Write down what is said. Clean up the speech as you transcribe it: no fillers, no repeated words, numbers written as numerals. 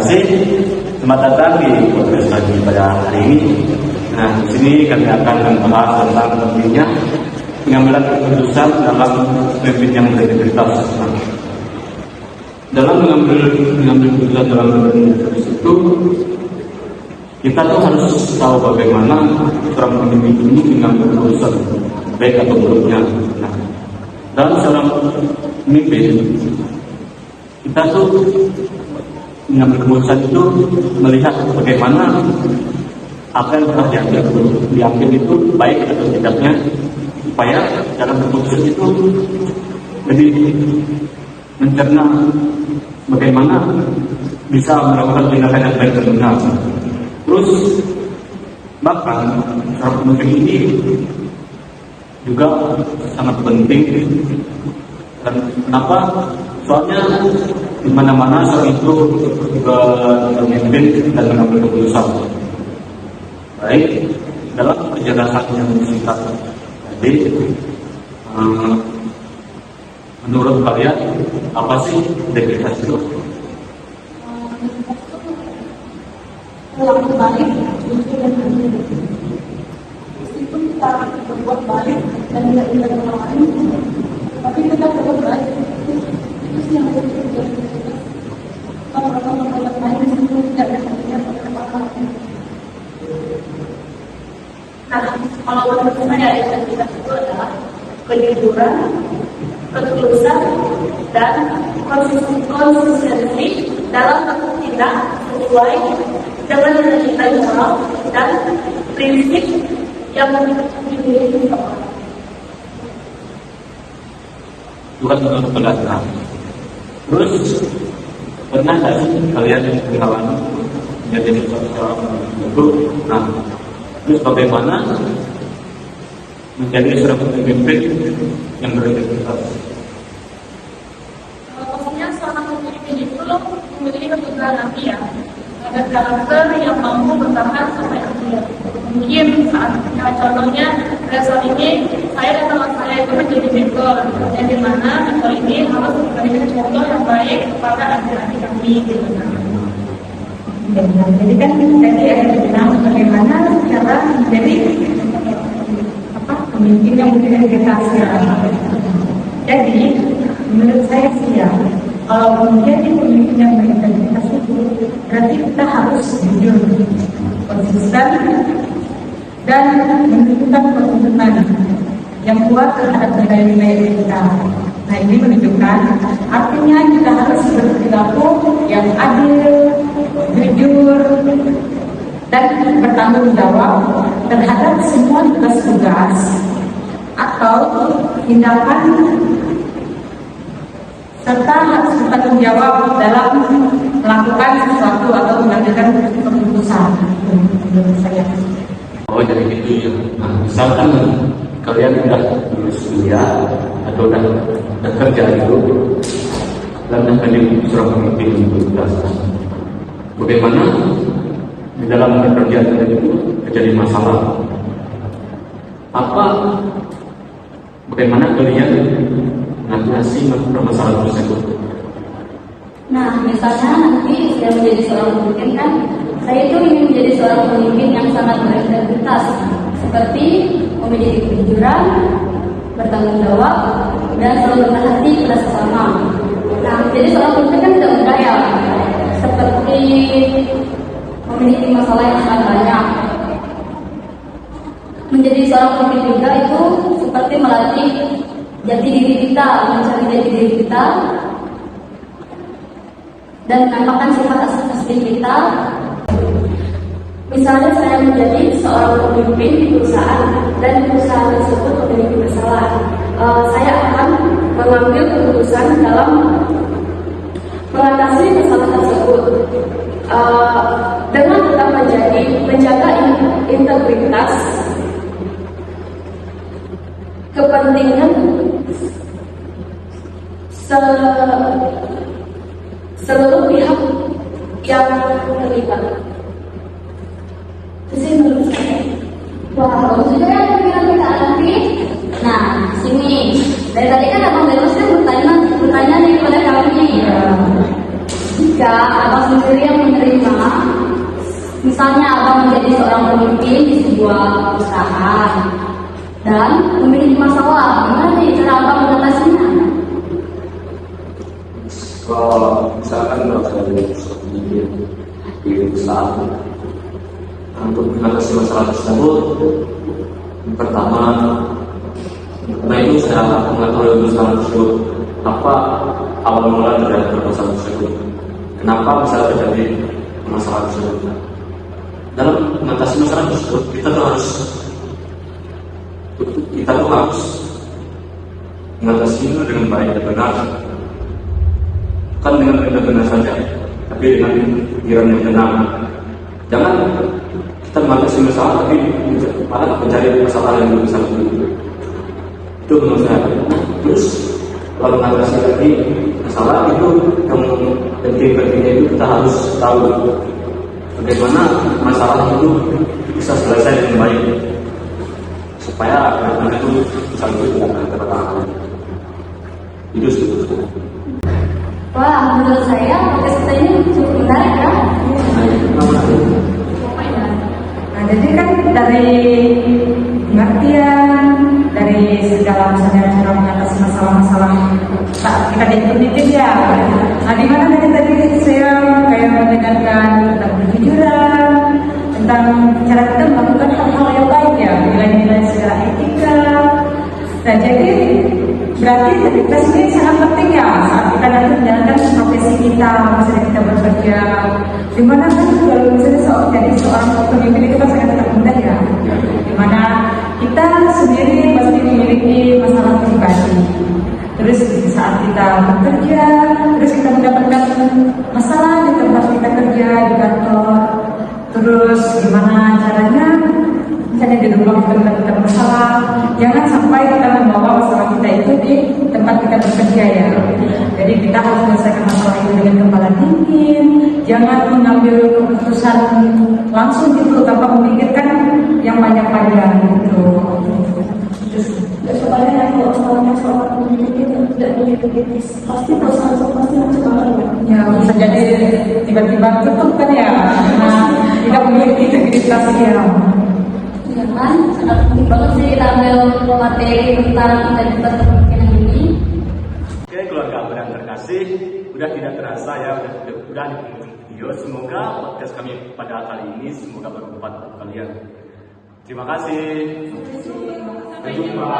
kasih. Selamat datang di podcast lagi pada hari ini. Nah, di sini kami akan membahas tentang pentingnya pengambilan keputusan dalam pemimpin yang berintegritas. Nah, dalam mengambil keputusan dalam berintegritas itu, kita tuh harus tahu bagaimana seorang pemimpin ini mengambil keputusan baik atau buruknya. Nah, dalam seorang pemimpin, kita tuh mengambil keputusan itu melihat bagaimana apa yang telah diambil itu baik atau tidaknya, supaya dalam keputusan itu lebih mencerna bagaimana bisa melakukan tindakan yang baik dan benar. Terus bahkan seorang pemimpin ini juga sangat penting. Dan kenapa? Soalnya di mana-mana seorang itu memimpin dan mengambil keputusan. Baik, dalam penjelasan yang singkat tadi, menurut kalian apa sih integritas itu? Melakukan baik, jujur dan adil. Meskipun kita berbuat baik dan tidak ingat orang lain, tapi kita berbuat baik. Itu sih yang harus kita lakukan. Kalau orang berbuat baik, itu tidak ada hatinya pada orang lain. Nah, kalau menurut saya integritas itu adalah kejujuran, ketulusan, dan konsistensi dalam bertindak sesuai dengan yang kita jawab dan prinsip yang dimiliki orang. Bukan menurut pendapat. Terus pernah nggak sih kalian yang pengalaman menjadi seorang guru? Nah, terus bagaimana menjadi seorang pemimpin yang berintegritas? Maksudnya seorang pemimpin itu memiliki kebutuhan nanti ya, ada karakter yang mampu bertahan sampai akhir. Mungkin contohnya saat ini saya dan teman saya itu menjadi mentor, yang dimana mentor ini harus memberikan contoh yang baik kepada adik-adik kami. Jadi kan tadi ada bilang bagaimana cara menjadi pemimpin yang berintegritas. Jadi menurut saya sih ya, kalau menjadi pemimpin yang berintegritas itu berarti kita harus jujur, konsisten, dan menunjukkan komitmen yang kuat terhadap nilai-nilai kita. Nah, ini menunjukkan artinya kita harus berperilaku yang adil, jujur, dan bertanggung jawab terhadap semua tugas-tugas atau tindakan, serta harus bertanggung jawab dalam melakukan sesuatu atau mengambil keputusan. Menurut saya. Oh, jadi gitu ya. Nah, misalkan kalian udah lulus kuliah atau udah kerja dulu dan akan jadi seorang pemimpin integritas. Bagaimana di dalam pekerjaan itu terjadi masalah? Bagaimana kalian mengatasi permasalahan tersebut? Nah, misalnya nanti saya menjadi seorang pemimpin kan, saya itu ingin menjadi seorang pemimpin yang sangat berintegritas, seperti memiliki kejujuran, bertanggung jawab, dan selalu berhati pada sesama. Nah, jadi seorang pemimpin kan tidak mudah ya, seperti memiliki masalah yang sangat banyak. Menjadi seorang pemimpin juga itu seperti melatih jati diri kita, mencari jati diri kita, dan menampakkan sifat asli kita. Misalnya saya menjadi seorang pemimpin di perusahaan dan perusahaan tersebut memiliki masalah, saya akan mengambil keputusan dalam mengatasi masalah tersebut dengan tetap menjaga integritas, kepentingan seluruh pihak yang terlibat. Itu sih menurut saya. Wah, juga yang kita nanti. Nah, sini dari tadi kan abang Delos kan bertanya nih kepada kami. Jika abang sendiri yang menerima, misalnya abang menjadi seorang pemimpin di sebuah perusahaan dan memiliki masalah, gimana nih cara abang mengatasinya? Kalau misalkan saya seperti di usaha, untuk mengatasi masalah tersebut, yang pertama itu saya akan mengetahui masalah tersebut, apa awal mula terjadi masalah tersebut, kenapa bisa terjadi masalah tersebut. Dalam mengatasi masalah tersebut, kita tuh harus mengatasinya dengan baik dan benar, bukan dengan benar saja, tapi dengan pikiran yang tenang. Jangan kita mengatasi masalah tapi malah mencari masalah yang lebih besar lagi. Itu menurut saya. Terus kalau mengatasi lagi masalah itu yang penting-pentingnya itu kita harus tahu bagaimana masalah itu bisa selesai dengan baik supaya anak itu bisa lebih tertangani. Itu sebetulnya. Wah, menurut saya podcast kita ini cukup menarik ya. Nah, jadi kan dari pengertian, dari segala misalnya cara mengatasi masalah-masalah saat kita jadi pemimpin ya. Nah, di mana tadi saya kayak mendengarkan tentang kejujuran, tentang cara kita melakukan hal-hal yang baik ya, nilai-nilai segala etika. Nah, jadi berarti integritas ini sangat penting ya saat kita nanti menjalankan profesi kita, misalnya kita bekerja. Dimana kan kalau misalnya jadi seorang pemimpin itu kan sangat mudah ya. Dimana kita sendiri pasti memiliki masalah pribadi. Terus saat kita bekerja, terus kita mendapatkan masalah di tempat kita kerja di kantor. Terus gimana caranya? Misalnya di rumah kita mendapatkan masalah, jangan sampai kita membawa masalah kita itu di tempat kita bekerja ya. Jadi kita harus menyelesaikan masalah itu dengan kepala dingin, jangan mengambil keputusan langsung gitu tanpa memikirkan yang panjang-panjang gitu. Sebenarnya kalau masalah pemimpin itu tidak integritas, pasti perusahaan pasti macam-macam Ya bisa jadi tiba-tiba tutup kan ya, karena tidak memiliki integritas ya. Ya kan, sangat penting banget sih kita ambil materi tentang integritas kepemimpinan ini. Oke, keluarga yang terkasih, udah tidak terasa ya, udah di penghujung video. Semoga podcast kami pada kali ini semoga bermanfaat untuk kalian. Terima kasih. Sampai jumpa.